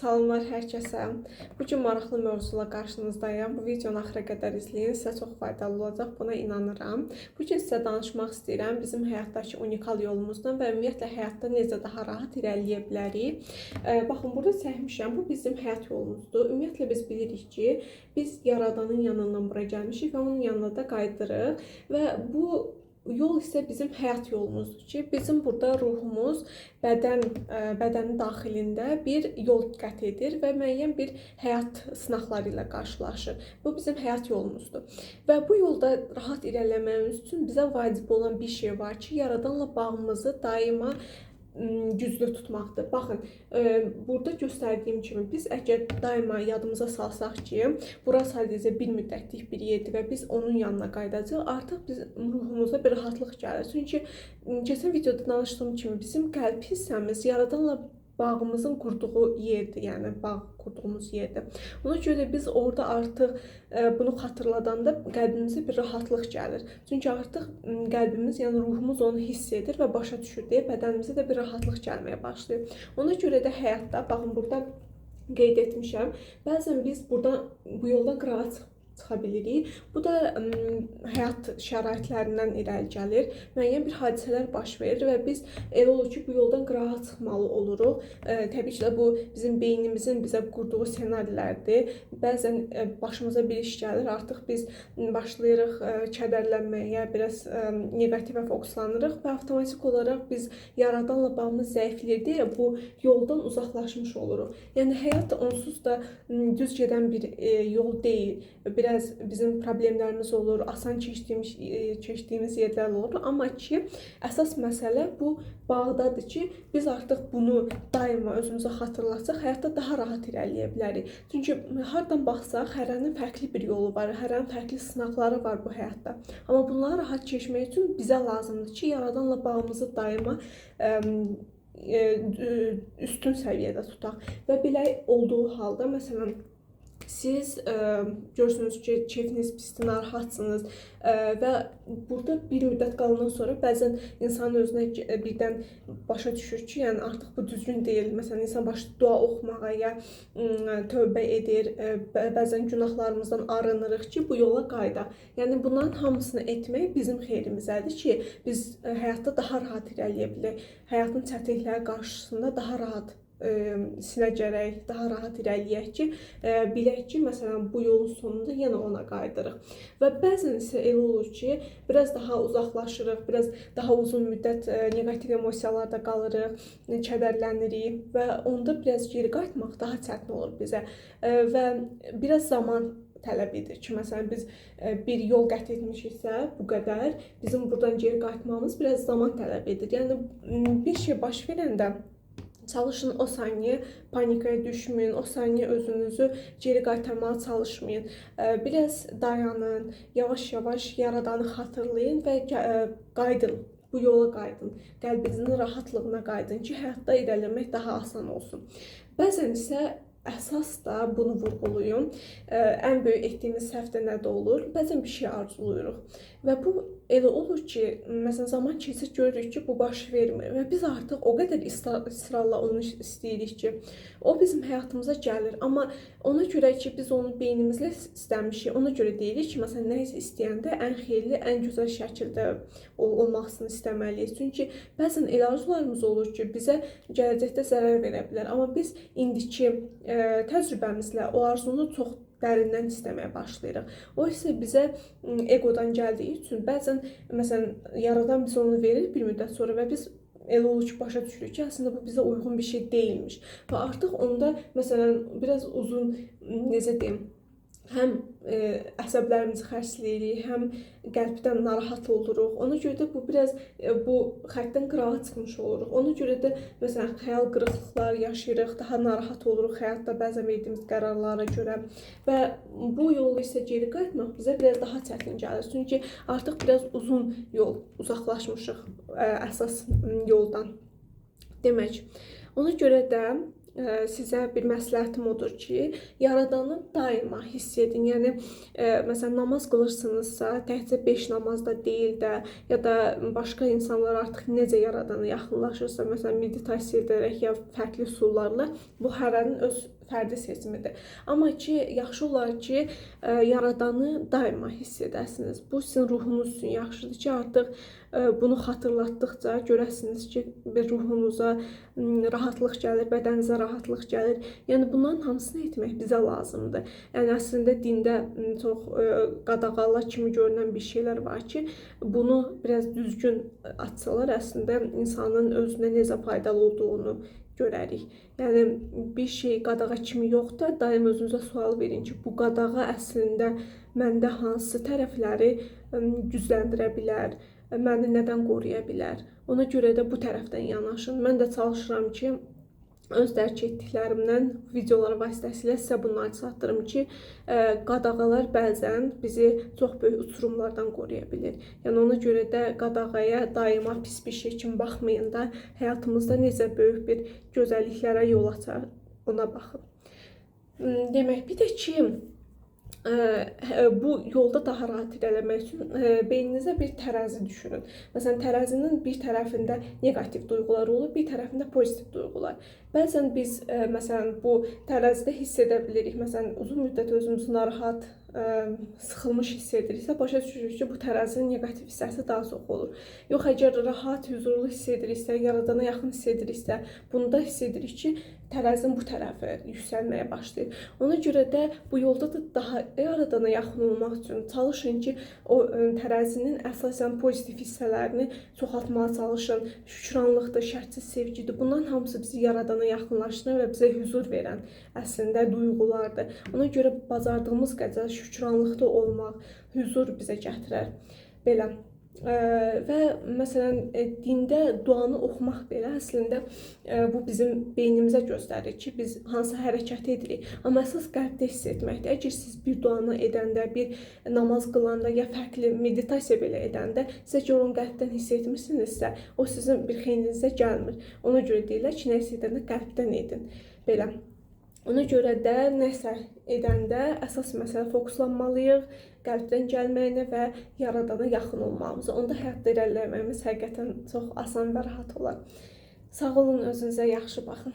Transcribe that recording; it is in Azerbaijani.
Salamlar hər kəsə. Bu gün maraqlı mövzuyla qarşınızdayım. Bu videonu axıra qədər izləyin. Sizə çox faydalı olacaq, buna inanıram. Bu gün sizə danışmaq istəyirəm bizim həyatdakı unikal yolumuzdan və ümumiyyətlə həyatda necə daha rahat irəliləyə bilərik. Baxın, burada çəkmişəm. Bu bizim həyat yolumuzdur. Ümumiyyətlə biz bilirik ki, biz Yaradanın yanından bura gəlmişik və onun yanına da qayıdırıq və bu yol isə bizim həyat yolumuzdur ki, bizim burada ruhumuz bədənin daxilində bir yol qət edir və müəyyən bir həyat sınaqları ilə qarşılaşır. Bu bizim həyat yolumuzdur. Və bu yolda rahat irəliləməyimiz üçün bizə vacib olan bir şey var ki, Yaradanla bağımızı daima güclü tutmaqdır. Baxın, burada göstərdiyim kimi biz əgər daima yadımıza salsaq ki, bura sadəcə bir müddətlik bir yerdir və biz onun yanına qayıdacağıq, artıq biz ruhumuza bir rahatlıq gəlir. Çünki keçən videoda danışdığım kimi bizim qəlb hissəmiz Yaradanla bağımızın qurduğu yerdir, yəni bağ qurduğumuz yerdir. Ona görə biz orada artıq bunu xatırladanda qəlbimizə bir rahatlıq gəlir. Çünki artıq qəlbimiz, yəni ruhumuz onu hiss edir və başa düşür deyə bədənimizə də bir rahatlıq gəlməyə başlayır. Ona görə də həyatda, baxın burada qeyd etmişəm, bəzən biz burada bu yoldan qırağa çıxa bilirik. Bu da həyat şəraitlərindən irəli gəlir. Müəyyən bir hadisələr baş verir və biz elə olur ki, bu yoldan qırağa çıxmalı oluruq. Təbii ki də bu bizim beynimizin bizə qurduğu ssenarilərdir. Bəzən başımıza bir iş gəlir, artıq biz başlayırıq kədərlənməyə, biraz neqativə fokuslanırıq və avtomatik olaraq biz Yaradanla bağımız zəifləyir deyə bu yoldan uzaqlaşmış oluruq. Yəni həyat onsuz da düz gedən bir yol deyil. Biraz bizim problemlərimiz olur, asan keçdiyimiz yerlər olur. Amma ki, əsas məsələ bu bağdadır ki, biz artıq bunu daima özümüzə xatırlatsaq, həyatda daha rahat irəliləyə bilərik. Çünki hardan baxsaq, hərənin fərqli bir yolu var, hərənin fərqli sınaqları var bu həyatda. Amma bunları rahat keçmək üçün bizə lazımdır ki, Yaradanla bağımızı daima üstün səviyyədə tutaq. Və belə olduğu halda, məsələn, siz görürsünüz ki, keyfiniz pisdir, narahatsınız və burada bir müddət qalandan sonra bəzən insanın özünə birdən başa düşür ki, yəni artıq bu düzgün deyil. Məsələn, insan başlayır dua oxumağa, ya tövbə edir, bəzən günahlarımızdan arınırıq ki, bu yola qayıdaq. Yəni bunların hamısını etmək bizim xeyrimizədir ki, biz həyatda daha rahat irəliləyə bilək. Həyatın çətinlikləri qarşısında daha rahat sinəcərək, daha rahat irəliyək ki, bilək ki, məsələn, bu yolun sonunda yenə ona qayıdırıq. Və bəzən isə elə olur ki, biraz daha uzaqlaşırıq, biraz daha uzun müddət neqativ emosiyalarda qalırıq, kədərlənirik və onda biraz geri qayıtmaq daha çətin olur bizə və biraz zaman tələb edir ki, məsələn, biz bir yol qət etmişiksə, bu qədər, bizim buradan geri qayıtmamız biraz zaman tələb edir. Yəni, bir şey baş verəndə çalışın o saniyə panikaya düşməyin, o saniyə özünüzü geri qaytarmağa çalışmayın. Biraz dayanın, yavaş-yavaş Yaradanı xatırlayın və qayıdın, bu yola qayıdın. Qəlbinizin rahatlığına qayıdın ki, həyatda irəliləmək daha asan olsun. Bəzən isə əsas da bunu vurğuluyum. Ən böyük etdiyimiz səhv də nədə olur? Bəzən bir şey arzuluyuruq. Və bu elə olur ki, məsələn, zaman keçir, görürük ki, bu baş vermir və biz artıq o qədər israrla onu istəyirik ki, o bizim həyatımıza gəlir. Amma ona görə ki, biz onu beynimizlə istəmişik, ona görə deyirik ki, məsələn, nəyisə istəyəndə ən xeyirli, ən gözəl şəkildə olmasını istəməliyik. Çünki bəzən elə arzularımız olur ki, bizə gələcəkdə zərər verə bilər. Amma biz indiki təcrübəmizlə o arzunu çox dərindən istəməyə başlayırıq. O isə bizə egodan gəldiyi üçün bəzən, məsələn, Yaradan bizə onu verir bir müddət sonra və biz elə olur ki, başa düşürük ki, əslində bu bizə uyğun bir şey deyilmiş. Və artıq onda, məsələn, biraz uzun, necə deyim, həm əsəblərimizi xərcləyirik, həm qəlbdən narahat oluruq. Ona görə də bu biraz bu xəttdən qırağa çıxmış oluruq. Ona görə də məsələn xəyal qırıqlıqları yaşayırıq, daha narahat oluruq həyatda bəzən verdiyimiz qərarlara görə və bu yolu isə geri qayıtmaq bizə biraz daha çətin gəlir. Çünki artıq biraz uzun yol, uzaqlaşmışıq əsas yoldan demək. Ona görə də sizə bir məsləhətim odur ki, Yaradanı daima hiss edin. Yəni məsələn namaz qılırsınızsa, təkcə 5 namazda deyil də, ya da başqa insanlar artıq necə Yaradana yaxınlaşırsa, məsələn meditasiya edərək ya fərqli üsullarla, bu hərənin öz fərdi seçimidir. Amma ki, yaxşı olar ki, Yaradanı daima hiss edəsiniz. Bu sizin ruhunuz üçün yaxşıdır ki, artıq bunu xatırlatdıqca görəsiniz ki, bir ruhunuza rahatlıq gəlir, bədəninizə rahatlıq gəlir. Yəni bunların hamısını etmək bizə lazımdır. Yəni əslində dində çox qadağalar kimi görünən bir şeylər var ki, bunu biraz düzgün açsalar əslində insanın özünə necə faydalı olduğunu görərik. Yəni bir şey qadağa kimi yox da, daim özünüzə sual verin ki, bu qadağa əslində məndə hansı tərəfləri gücləndirə bilər, məni nədən qoruya bilər. Ona görə də bu tərəfdən yanaşın. Mən də çalışıram ki, öz dərk etdiklərimdən videolar vasitəsilə sizə bunları çatdırım ki, qadağalar bəzən bizi çox böyük uçurumlardan qoruya bilir. Yəni ona görə də qadağaya daima pis bir şey kimi baxmayın da, həyatımızda necə böyük bir gözəlliklərə yol açar, ona baxın. Demək, bir də ki, bu yolda daha rahat irələmək üçün beyninizə bir tərəzi düşünün. Məsələn, tərəzinin bir tərəfində neqativ duyğular olur, bir tərəfində pozitiv duyğular. Bəzən biz məsələn bu tərəzidə hiss edə bilirik. Məsələn, uzun müddət özümüzü narahat, sıxılmış hiss ediriksə, başa düşürük ki, bu tərəzinin neqativ hissəsi daha çox olur. Yox, əgər rahat, huzurlu hiss ediriksə, Yaradana yaxın hiss ediriksə, bunda hiss edirik ki, tərəzinin bu tərəfi yüksəlməyə başlayır. Ona görə də bu yolda da daha Yaradana yaxın olmaq üçün çalışın ki, o tərəzinin əsasən pozitiv hissələrini çoxaltmağa çalışın. Şükranlıqdır, şərtsiz sevgidir. Bunların hamısı bizi Yaradana yaxınlaşdıran və bizə huzur verən əslində duyğulardır. Ona görə bacardığımız qədər şükranlıqda olmaq, huzur bizə gətirər. Belə. Və məsələn, dində duanı oxumaq belə əslində bu bizim beynimizə göstərir ki, biz hansı hərəkət edirik. Amma əsas qəlbdə hiss etməkdir. Əgər siz bir duanı edəndə, bir namaz qılanda ya fərqli meditasiya belə edəndə, siz əgər onu qəlbdən hiss etmirsinizsə, o sizin bir xeyrinizə gəlmir. Ona görə deyirlər ki, nəsə edəndə qəlbdən edin. Belə. Ona görə də nəsə edəndə əsas məsələ fokuslanmalıyıq, qəlbdən gəlməyinə və Yaradana yaxın olmağımıza. Onda həyatda irəliləyimiz həqiqətən çox asan və rahat olar. Sağ olun, özünüzə yaxşı baxın.